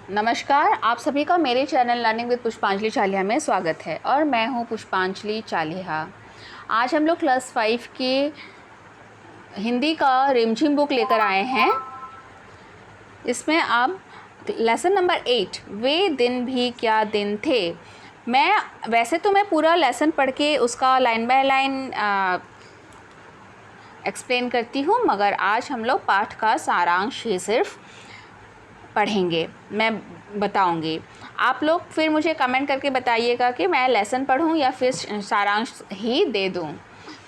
नमस्कार, आप सभी का मेरे चैनल लर्निंग विद पुष्पांजलि चालिहा में स्वागत है और मैं हूं पुष्पांजलि चालिहा। आज हम लोग क्लास 5 की हिंदी का रिमझिम बुक लेकर आए हैं। इसमें आप लेसन नंबर 8 वे दिन भी क्या दिन थे। वैसे तो मैं पूरा लेसन पढ़ के उसका लाइन बाय लाइन एक्सप्लेन करती हूँ, मगर आज हम लोग पाठ का सारांश ही सिर्फ पढ़ेंगे, मैं बताऊंगी। आप लोग फिर मुझे कमेंट करके बताइएगा कि मैं लेसन पढ़ूं या फिर सारांश ही दे दूं।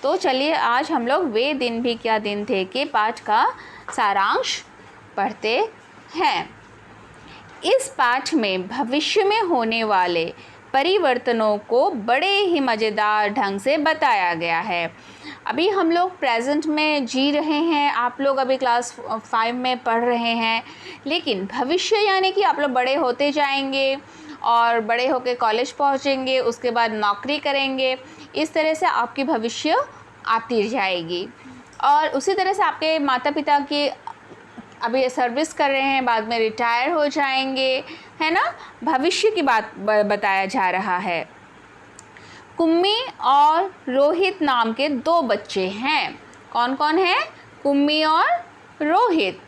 तो चलिए आज हम लोग वे दिन भी क्या दिन थे के पाठ का सारांश पढ़ते हैं। इस पाठ में भविष्य में होने वाले परिवर्तनों को बड़े ही मज़ेदार ढंग से बताया गया है। अभी हम लोग प्रेजेंट में जी रहे हैं, आप लोग अभी क्लास 5 में पढ़ रहे हैं, लेकिन भविष्य यानी कि आप लोग बड़े होते जाएंगे और बड़े होकर कॉलेज पहुंचेंगे, उसके बाद नौकरी करेंगे। इस तरह से आपकी भविष्य आती जाएगी और उसी तरह से आपके माता पिता की अभी सर्विस कर रहे हैं, बाद में रिटायर हो जाएंगे, है ना। भविष्य की बात बताया जा रहा है। कुम्मी और रोहित नाम के दो बच्चे हैं। कौन कौन है? कुम्मी और रोहित।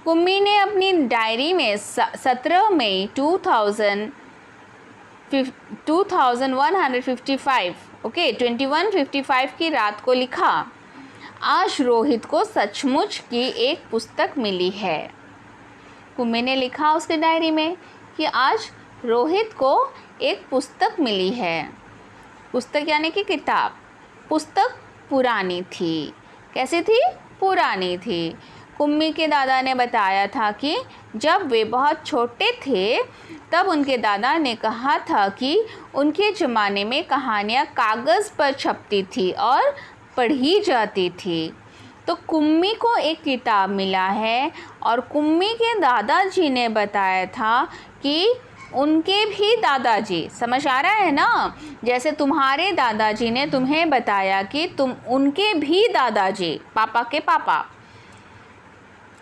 कुम्मी ने अपनी डायरी में 17 मई 2155 की रात को लिखा, आज रोहित को सचमुच की एक पुस्तक मिली है। कुम्मी ने लिखा उसके डायरी में कि आज रोहित को एक पुस्तक मिली है। पुस्तक यानी कि किताब। पुस्तक पुरानी थी। कैसी थी? पुरानी थी। कुम्मी के दादा ने बताया था कि जब वे बहुत छोटे थे तब उनके दादा ने कहा था कि उनके ज़माने में कहानियाँ कागज़ पर छपती थी और पढ़ी जाती थी। तो कुम्मी को एक किताब मिला है और कुम्मी के दादाजी ने बताया था कि उनके भी दादाजी, समझ आ रहा है ना, जैसे तुम्हारे दादाजी ने तुम्हें बताया कि उनके भी दादाजी, पापा के पापा,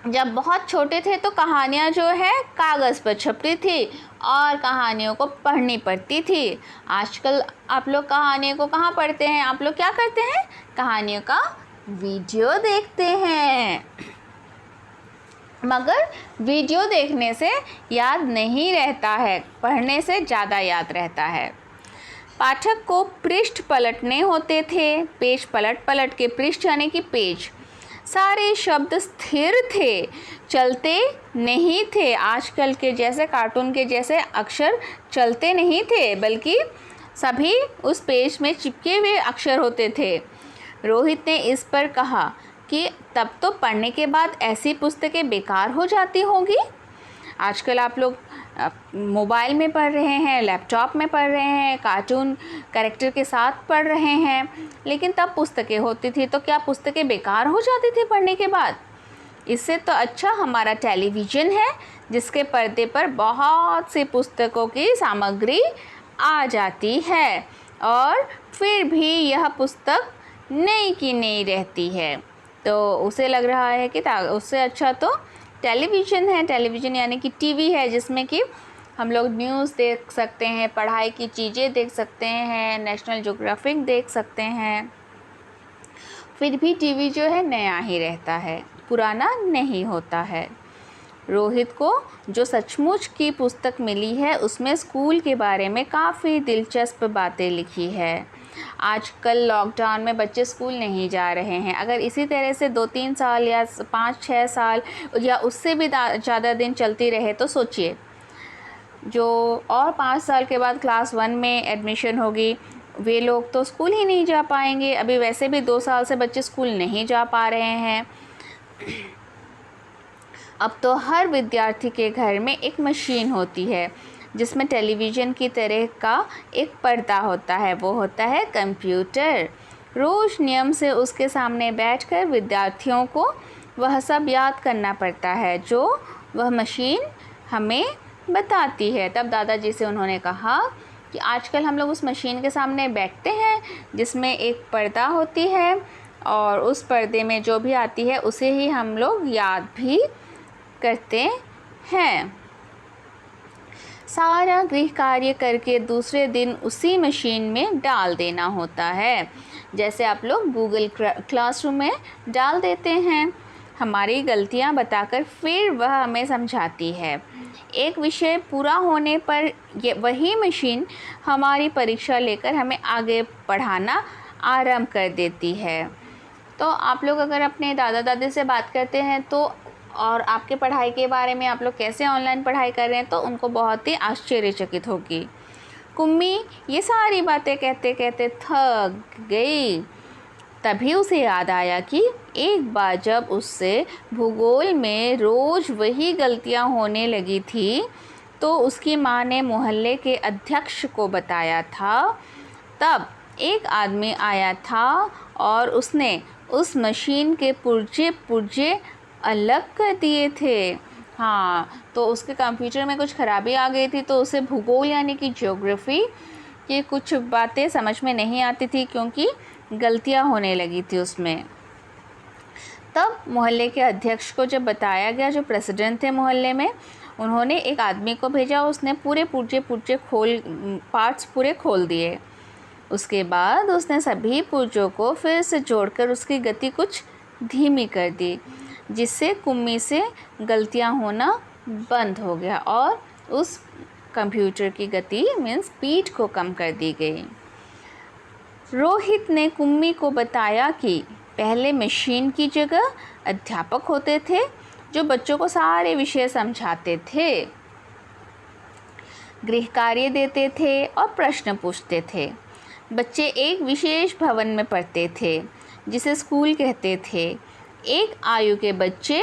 जब बहुत छोटे थे तो कहानियाँ जो है कागज़ पर छपती थी और कहानियों को पढ़नी पड़ती थी। आजकल आप लोग कहानियों को कहाँ पढ़ते हैं? आप लोग क्या करते हैं? कहानियों का वीडियो देखते हैं, मगर वीडियो देखने से याद नहीं रहता है, पढ़ने से ज़्यादा याद रहता है। पाठक को पृष्ठ पलटने होते थे। पेज पलट पलट के, पृष्ठ यानी कि पेज। सारे शब्द स्थिर थे, चलते नहीं थे। आजकल के जैसे कार्टून के जैसे अक्षर चलते नहीं थे, बल्कि सभी उस पेज में चिपके हुए अक्षर होते थे। रोहित ने इस पर कहा कि तब तो पढ़ने के बाद ऐसी पुस्तकें बेकार हो जाती होंगी। आजकल आप लोग मोबाइल में पढ़ रहे हैं, लैपटॉप में पढ़ रहे हैं, कार्टून कैरेक्टर के साथ पढ़ रहे हैं, लेकिन तब पुस्तकें होती थी तो क्या पुस्तकें बेकार हो जाती थी पढ़ने के बाद? इससे तो अच्छा हमारा टेलीविज़न है, जिसके पर्दे पर बहुत सी पुस्तकों की सामग्री आ जाती है और फिर भी यह पुस्तक नई की नई रहती है। तो उसे लग रहा है कि उससे अच्छा तो टेलीविज़न है। टेलीविज़न यानी कि टीवी है, जिसमें कि हम लोग न्यूज़ देख सकते हैं, पढ़ाई की चीज़ें देख सकते हैं, नेशनल ज्योग्राफिक देख सकते हैं। फिर भी टीवी जो है नया ही रहता है, पुराना नहीं होता है। रोहित को जो सचमुच की पुस्तक मिली है उसमें स्कूल के बारे में काफ़ी दिलचस्प बातें लिखी है। आजकल लॉकडाउन में बच्चे स्कूल नहीं जा रहे हैं। अगर इसी तरह से 2-3 साल या 5-6 साल या उससे भी ज़्यादा दिन चलती रहे तो सोचिए, जो और 5 साल के बाद क्लास 1 में एडमिशन होगी, वे लोग तो स्कूल ही नहीं जा पाएंगे। अभी वैसे भी 2 साल से बच्चे स्कूल नहीं जा पा रहे हैं। अब तो हर विद्यार्थी के घर में एक मशीन होती है जिसमें टेलीविज़न की तरह का एक पर्दा होता है, वो होता है कंप्यूटर। रोज़ नियम से उसके सामने बैठकर विद्यार्थियों को वह सब याद करना पड़ता है जो वह मशीन हमें बताती है। तब दादाजी से उन्होंने कहा कि आजकल हम लोग उस मशीन के सामने बैठते हैं जिसमें एक पर्दा होती है और उस पर्दे में जो भी आती है उसे ही हम लोग याद भी करते हैं। सारा गृह कार्य करके दूसरे दिन उसी मशीन में डाल देना होता है, जैसे आप लोग गूगल क्लासरूम में डाल देते हैं। हमारी गलतियां बताकर फिर वह हमें समझाती है। एक विषय पूरा होने पर वही मशीन हमारी परीक्षा लेकर हमें आगे पढ़ाना आरंभ कर देती है। तो आप लोग अगर अपने दादा दादी से बात करते हैं तो और आपके पढ़ाई के बारे में आप लोग कैसे ऑनलाइन पढ़ाई कर रहे हैं तो उनको बहुत ही आश्चर्यचकित होगी। कुम्मी ये सारी बातें कहते कहते थक गई। तभी उसे याद आया कि एक बार जब उससे भूगोल में रोज़ वही गलतियां होने लगी थी तो उसकी माँ ने मोहल्ले के अध्यक्ष को बताया था। तब एक आदमी आया था और उसने उस मशीन के पुर्जे अलग कर दिए थे। हाँ, तो उसके कंप्यूटर में कुछ खराबी आ गई थी तो उसे भूगोल यानी कि ज्योग्राफी की कुछ बातें समझ में नहीं आती थी क्योंकि गलतियां होने लगी थी उसमें। तब मोहल्ले के अध्यक्ष को जब बताया गया, जो प्रेसिडेंट थे मोहल्ले में, उन्होंने एक आदमी को भेजा। उसने पूरे पुर्जे पार्ट्स पूरे खोल दिए। उसके बाद उसने सभी पुर्जों को फिर से जोड़कर उसकी गति कुछ धीमी कर दी, जिससे कुम्मी से गलतियां होना बंद हो गया और उस कंप्यूटर की गति मीन्स स्पीड को कम कर दी गई। रोहित ने कुम्मी को बताया कि पहले मशीन की जगह अध्यापक होते थे जो बच्चों को सारे विषय समझाते थे, गृह कार्य देते थे और प्रश्न पूछते थे। बच्चे एक विशेष भवन में पढ़ते थे जिसे स्कूल कहते थे। एक आयु के बच्चे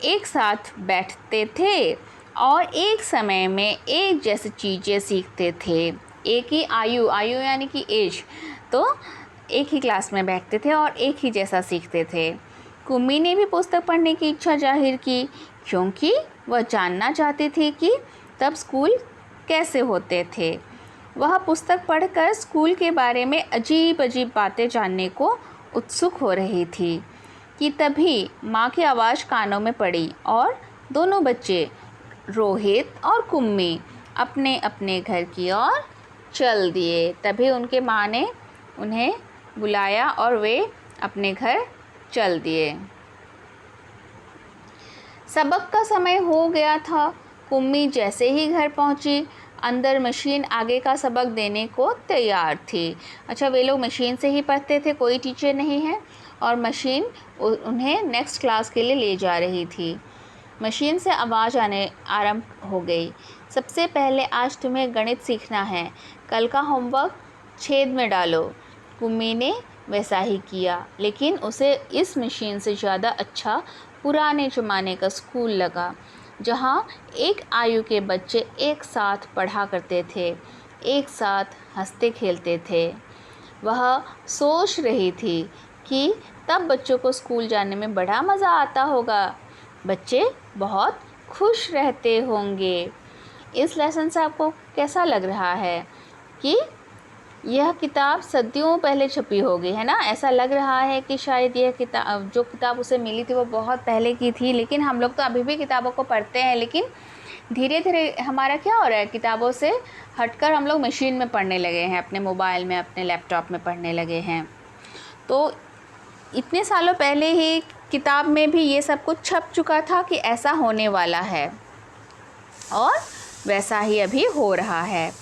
एक साथ बैठते थे और एक समय में एक जैसी चीज़ें सीखते थे। एक ही आयु यानी कि एज, तो एक ही क्लास में बैठते थे और एक ही जैसा सीखते थे। कुम्मी ने भी पुस्तक पढ़ने की इच्छा जाहिर की क्योंकि वह जानना चाहती थी कि तब स्कूल कैसे होते थे। वह पुस्तक पढ़कर स्कूल के बारे में अजीब अजीब बातें जानने को उत्सुक हो रही थी कि तभी माँ की आवाज़ कानों में पड़ी और दोनों बच्चे रोहित और कुम्मी अपने अपने घर की ओर चल दिए। तभी उनके माँ ने उन्हें बुलाया और वे अपने घर चल दिए। सबक का समय हो गया था। कुम्मी जैसे ही घर पहुंची, अंदर मशीन आगे का सबक देने को तैयार थी। अच्छा, वे लोग मशीन से ही पढ़ते थे, कोई टीचर नहीं है, और मशीन उन्हें नेक्स्ट क्लास के लिए ले जा रही थी। मशीन से आवाज़ आने आरंभ हो गई। सबसे पहले आज तुम्हें गणित सीखना है, कल का होमवर्क छेद में डालो। कुम्मी ने वैसा ही किया, लेकिन उसे इस मशीन से ज़्यादा अच्छा पुराने ज़माने का स्कूल लगा, जहाँ एक आयु के बच्चे एक साथ पढ़ा करते थे, एक साथ हंसते खेलते थे। वह सोच रही थी कि तब बच्चों को स्कूल जाने में बड़ा मज़ा आता होगा, बच्चे बहुत खुश रहते होंगे। इस लेसन से आपको कैसा लग रहा है कि यह किताब सदियों पहले छपी होगी, है ना? ऐसा लग रहा है कि शायद यह किताब, जो किताब उसे मिली थी वो बहुत पहले की थी, लेकिन हम लोग तो अभी भी किताबों को पढ़ते हैं, लेकिन धीरे धीरे हमारा क्या हो रहा है, किताबों से हटकर हम लोग मशीन में पढ़ने लगे हैं, अपने मोबाइल में, अपने लैपटॉप में पढ़ने लगे हैं। तो इतने सालों पहले ही किताब में भी ये सब कुछ छप चुका था कि ऐसा होने वाला है और वैसा ही अभी हो रहा है।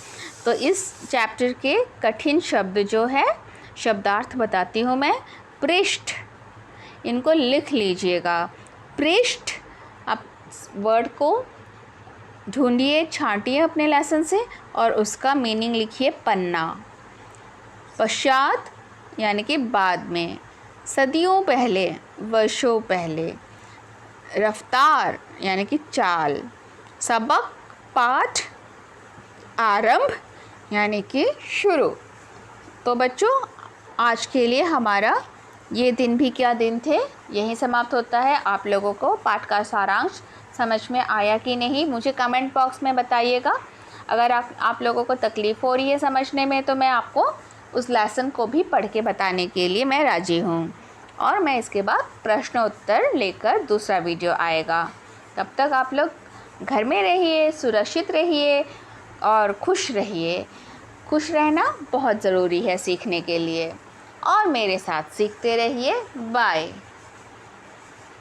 तो इस चैप्टर के कठिन शब्द जो है, शब्दार्थ बताती हूँ मैं। पृष्ठ, इनको लिख लीजिएगा। पृष्ठ, आप वर्ड को ढूंढिए, छांटिए अपने लेसन से और उसका मीनिंग लिखिए पन्ना। पश्चात यानी कि बाद में, सदियों पहले, वर्षों पहले। रफ्तार यानी कि चाल। सबक, पाठ। आरंभ यानी कि शुरू। तो बच्चों, आज के लिए हमारा ये दिन भी क्या दिन थे यहीं समाप्त होता है। आप लोगों को पाठ का सारांश समझ में आया कि नहीं, मुझे कमेंट बॉक्स में बताइएगा। अगर आप लोगों को तकलीफ़ हो रही है समझने में तो मैं आपको उस लेसन को भी पढ़ के बताने के लिए मैं राज़ी हूँ। और मैं इसके बाद प्रश्न उत्तर लेकर दूसरा वीडियो आएगा। तब तक आप लोग घर में रहिए, सुरक्षित रहिए और खुश रहिए। खुश रहना बहुत ज़रूरी है सीखने के लिए, और मेरे साथ सीखते रहिए। बाय।